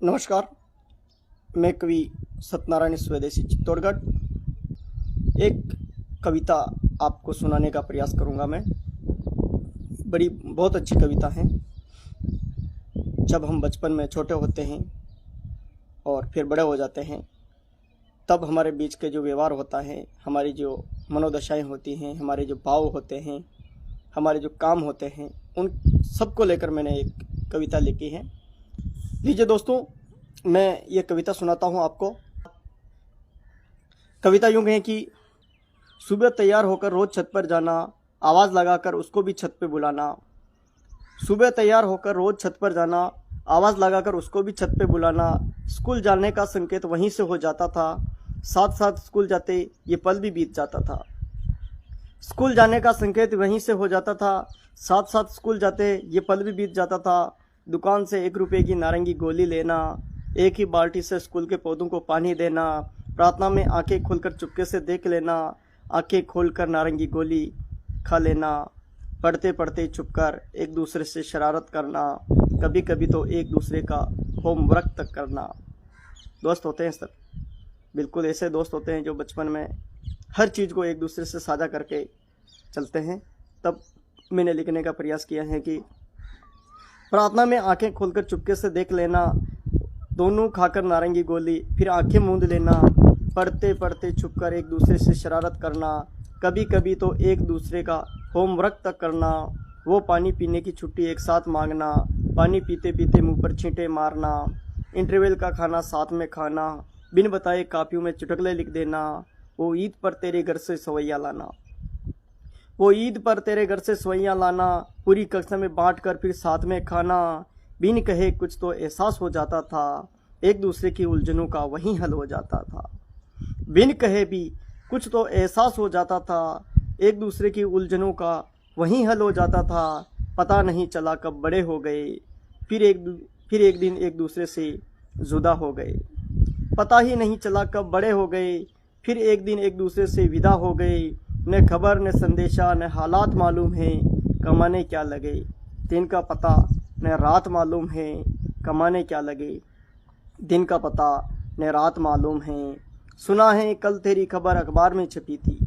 नमस्कार। मैं कवि सत्यनारायण स्वदेशी चित्तौड़गढ़ एक कविता आपको सुनाने का प्रयास करूंगा। मैं बहुत अच्छी कविता है। जब हम बचपन में छोटे होते हैं और फिर बड़े हो जाते हैं, तब हमारे बीच के जो व्यवहार होता है, हमारी जो मनोदशाएं होती हैं, हमारे जो भाव होते हैं, हमारे जो काम होते हैं, उन सबको लेकर मैंने एक कविता लिखी है। लीजिए दोस्तों, मैं ये कविता सुनाता हूँ आपको। कविता यूँ है कि सुबह तैयार होकर रोज़ छत पर जाना, आवाज़ लगाकर उसको भी छत पे बुलाना। सुबह तैयार होकर रोज़ छत पर जाना, आवाज़ लगाकर उसको भी छत पे बुलाना। स्कूल जाने का संकेत वहीं से हो जाता था, साथ साथ स्कूल जाते ये पल भी बीत जाता था। स्कूल जाने का संकेत वहीं से हो जाता था, साथ साथ स्कूल जाते ये पल भी बीत जाता था। दुकान से 1 रुपये की नारंगी गोली लेना, एक ही बाल्टी से स्कूल के पौधों को पानी देना, प्रार्थना में आंखें खोलकर चुपके से देख लेना, आंखें खोलकर नारंगी गोली खा लेना, पढ़ते पढ़ते छुपकर एक दूसरे से शरारत करना, कभी कभी तो एक दूसरे का होमवर्क तक करना। दोस्त होते हैं सब, बिल्कुल ऐसे दोस्त होते हैं जो बचपन में हर चीज़ को एक दूसरे से साझा करके चलते हैं। तब मैंने लिखने का प्रयास किया है कि प्रार्थना में आंखें खोलकर चुपके से देख लेना, दोनों खाकर नारंगी गोली फिर आंखें मूंद लेना, पढ़ते पढ़ते छुपकर एक दूसरे से शरारत करना, कभी कभी तो एक दूसरे का होमवर्क तक करना, वो पानी पीने की छुट्टी एक साथ मांगना, पानी पीते पीते मुंह पर छींटे मारना, इंटरवल का खाना साथ में खाना, बिन बताए कापियों में चुटकुले लिख देना, वो ईद पर तेरे घर से सवैया लाना, वो ईद पर तेरे घर से सवैया लाना, पूरी कक्षा में बांट कर फिर साथ में खाना, बिन कहे कुछ तो एहसास हो जाता था, एक दूसरे की उलझनों का वहीं हल हो जाता था। बिन कहे भी कुछ तो एहसास हो जाता था, एक दूसरे की उलझनों का वहीं हल हो जाता था। पता नहीं चला कब बड़े हो गए, फिर एक दिन एक दूसरे से जुदा हो गए। पता ही नहीं चला कब बड़े हो गए, फिर एक दिन एक दूसरे से विदा हो गए। न खबर न संदेशा न हालात मालूम है, कमाने क्या लगे दिन का पता न रात मालूम है, कमाने क्या लगे दिन का पता न रात मालूम है। सुना है कल तेरी खबर अखबार में छपी थी,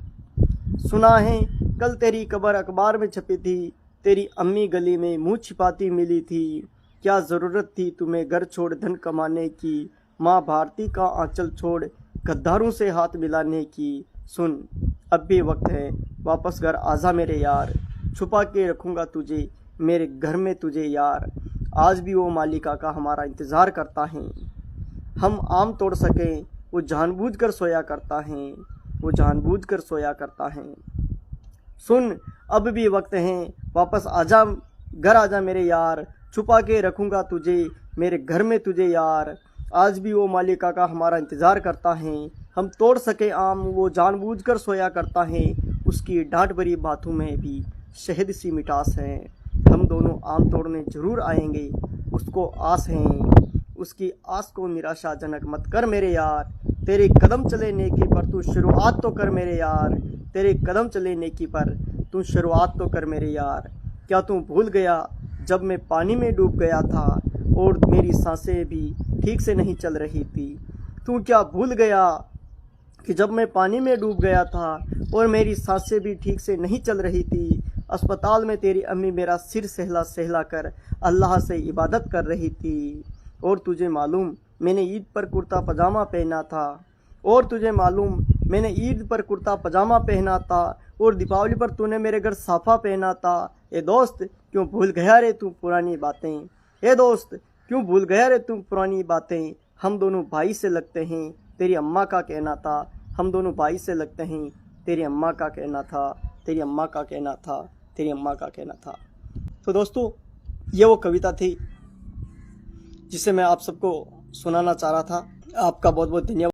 सुना है कल तेरी खबर अखबार में छपी थी, तेरी अम्मी गली में मुंह छिपाती मिली थी। क्या ज़रूरत थी तुम्हें घर छोड़ धन कमाने की, माँ भारती का आंचल छोड़ गद्दारों से हाथ मिलाने की। सुन अब भी वक्त है, वापस घर आजा मेरे यार, छुपा के रखूँगा तुझे मेरे घर में तुझे यार। आज भी वो मालिका का हमारा इंतज़ार करता है, हम आम तोड़ सकें वो जानबूझकर सोया करता है, वो जानबूझकर सोया करता है। सुन अब भी वक्त है, वापस आजा घर आजा मेरे यार, छुपा के रखूँगा तुझे मेरे घर में तुझे यार। आज भी वो मालिका का हमारा इंतज़ार करता है, हम तोड़ सके आम वो जानबूझकर सोया करता है। उसकी डांट भरी बातों में भी शहद सी मिठास है, हम दोनों आम तोड़ने जरूर आएंगे, उसको आस है। उसकी आस को निराशाजनक मत कर मेरे यार, तेरे कदम चले नेकी पर तू शुरुआत तो कर मेरे यार, तेरे कदम चले नेकी पर तू शुरुआत तो कर मेरे यार। क्या तू भूल गया जब मैं पानी में डूब गया था और मेरी सांसें भी ठीक से नहीं चल रही थी। तू क्या भूल गया कि जब मैं पानी में डूब गया था और मेरी सांसें भी ठीक से नहीं चल रही थी। अस्पताल में तेरी अम्मी मेरा सिर सहला सहला कर अल्लाह से इबादत कर रही थी। और तुझे मालूम मैंने ईद पर कुर्ता पजामा पहना था, और तुझे मालूम मैंने ईद पर कुर्ता पजामा पहना था, और दीपावली पर तूने मेरे घर साफा पहना था। ए दोस्त क्यों भूल गया रे तू पुरानी बातें, ए दोस्त क्यों भूल गया रे तू पुरानी बातें। हम दोनों भाई से लगते हैं तेरी अम्मा का कहना था, हम दोनों भाई से लगते हैं तेरी अम्मा का कहना था, तेरी अम्मा का कहना था, तेरी अम्मा का कहना था। तो दोस्तों, ये वो कविता थी जिसे मैं आप सबको सुनाना चाह रहा था। आपका बहुत बहुत धन्यवाद।